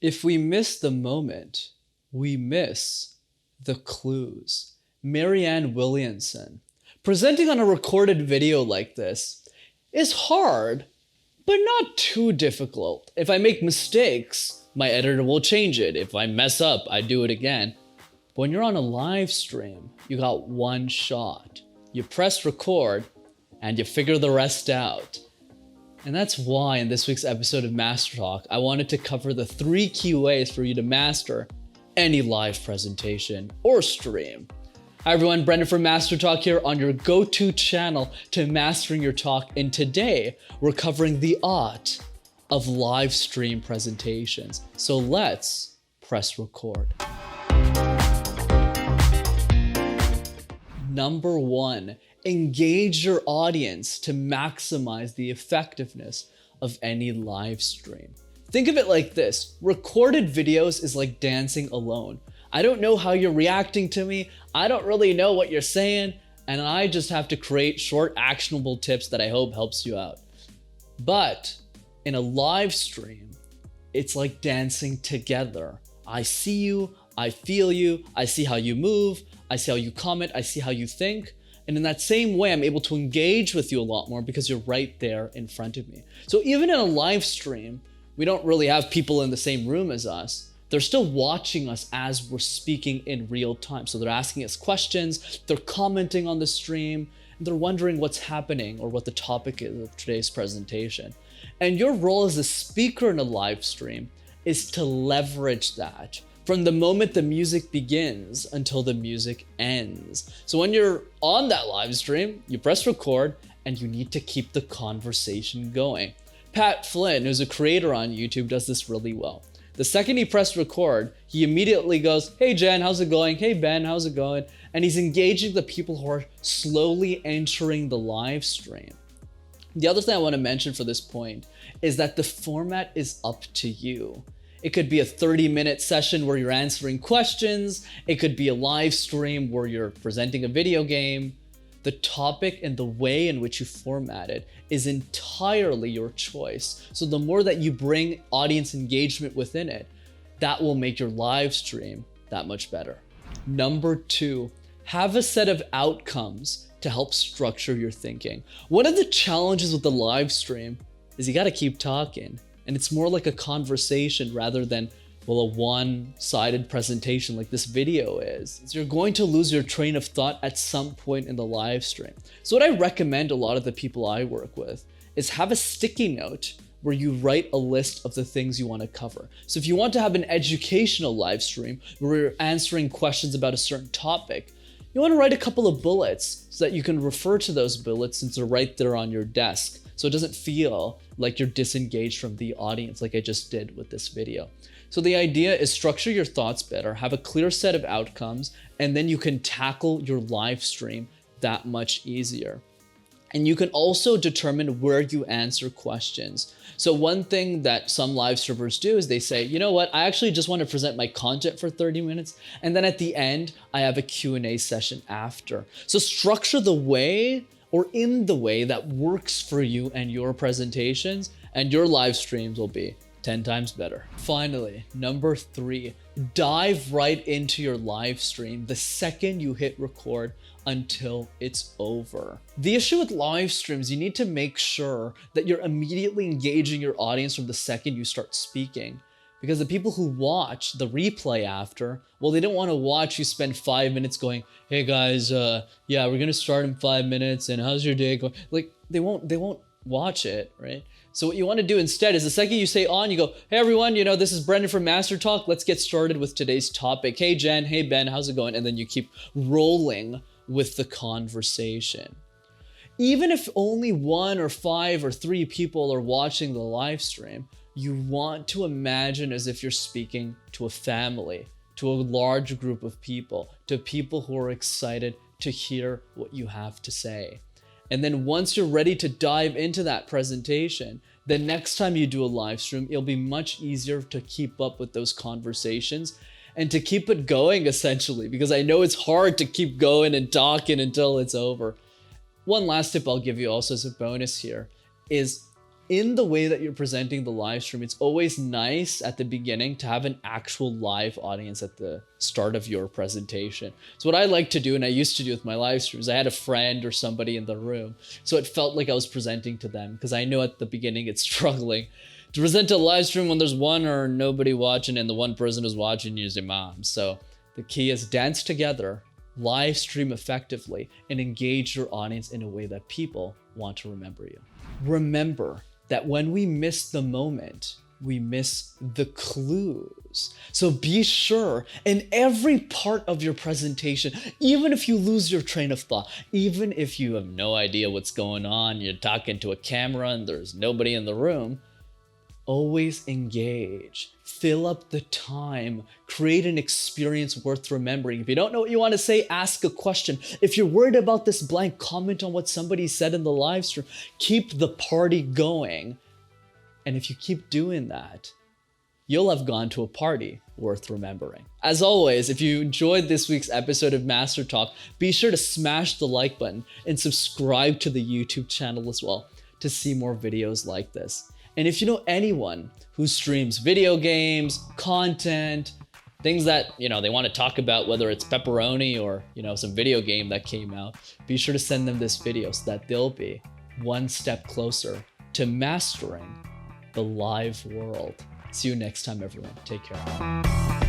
If we miss the moment, we miss the clues. Marianne Williamson. Presenting on a recorded video like this is hard, but not too difficult. If I make mistakes, my editor will change it. If I mess up, I do it again. But when you're on a live stream, you got one shot. You press record and you figure the rest out. And that's why in this week's episode of MasterTalk, I wanted to cover the 3 key ways for you to master any live presentation or stream. Hi everyone, Brendan from MasterTalk here on your go-to channel to mastering your talk. And today we're covering the art of live stream presentations. So let's press record. Number 1, engage your audience to maximize the effectiveness of any live stream. Think of it like this. Recorded videos is like dancing alone. I don't know how you're reacting to me. I don't really know what you're saying. And I just have to create short, actionable tips that I hope helps you out. But in a live stream, it's like dancing together. I see you, I feel you, I see how you move, I see how you comment, I see how you think. And in that same way, I'm able to engage with you a lot more because you're right there in front of me. So even in a live stream, we don't really have people in the same room as us. They're still watching us as we're speaking in real time. So they're asking us questions, they're commenting on the stream, and they're wondering what's happening or what the topic is of today's presentation. And your role as a speaker in a live stream is to leverage that from the moment the music begins until the music ends. So when you're on that live stream, you press record and you need to keep the conversation going. Pat Flynn, who's a creator on YouTube, does this really well. The second he pressed record, he immediately goes, "Hey Jen, how's it going? Hey Ben, how's it going?" And he's engaging the people who are slowly entering the live stream. The other thing I want to mention for this point is that the format is up to you. It could be a 30-minute session where you're answering questions. It could be a live stream where you're presenting a video game. The topic and the way in which you format it is entirely your choice. So the more that you bring audience engagement within it, that will make your live stream that much better. Number 2, have a set of outcomes to help structure your thinking. One of the challenges with the live stream is you got to keep talking. And it's more like a conversation rather than, well, a one-sided presentation like this video is. So you're going to lose your train of thought at some point in the live stream. So what I recommend a lot of the people I work with is have a sticky note where you write a list of the things you want to cover. So if you want to have an educational live stream where you're answering questions about a certain topic, you want to write a couple of bullets so that you can refer to those bullets since they're right there on your desk. So it doesn't feel like you're disengaged from the audience like I just did with this video. So the idea is structure your thoughts better, have a clear set of outcomes, and then you can tackle your live stream that much easier. And you can also determine where you answer questions. So one thing that some live streamers do is they say, you know what, I actually just want to present my content for 30 minutes. And then at the end, I have a Q&A session after. So structure the way or in the way that works for you and your presentations, and your live streams will be 10 times better. Finally, number 3, dive right into your live stream the second you hit record until it's over. The issue with live streams, you need to make sure that you're immediately engaging your audience from the second you start speaking. Because the people who watch the replay after, well, they don't want to watch you spend 5 minutes going, "Hey guys, yeah, we're gonna start in 5 minutes, and how's your day going?" Like they won't watch it, right? So what you want to do instead is the second you say on, you go, "Hey everyone, this is Brendan from MasterTalk. Let's get started with today's topic. Hey Jen, hey Ben, how's it going?" And then you keep rolling with the conversation. Even if only 1 or 5 or 3 people are watching the live stream, you want to imagine as if you're speaking to a family, to a large group of people, to people who are excited to hear what you have to say. And then once you're ready to dive into that presentation, the next time you do a live stream, it'll be much easier to keep up with those conversations and to keep it going essentially, because I know it's hard to keep going and talking until it's over. One last tip I'll give you also as a bonus here is in the way that you're presenting the live stream, it's always nice at the beginning to have an actual live audience at the start of your presentation. So what I like to do, and I used to do with my live streams, I had a friend or somebody in the room. So it felt like I was presenting to them, because I know at the beginning it's struggling to present a live stream when there's one or nobody watching, and the one person who's watching is your mom. So the key is dance together, live stream effectively, and engage your audience in a way that people want to remember you. Remember that when we miss the moment, we miss the clues. So be sure in every part of your presentation, even if you lose your train of thought, even if you have no idea what's going on, you're talking to a camera and there's nobody in the room, always engage, fill up the time, create an experience worth remembering. If you don't know what you want to say, ask a question. If you're worried about this blank, comment on what somebody said in the live stream. Keep the party going. And if you keep doing that, you'll have gone to a party worth remembering. As always, if you enjoyed this week's episode of MasterTalk, be sure to smash the like button and subscribe to the YouTube channel as well to see more videos like this. And if you know anyone who streams video games, content, things that, they want to talk about, whether it's pepperoni or, some video game that came out, be sure to send them this video so that they'll be one step closer to mastering the live world. See you next time, everyone. Take care.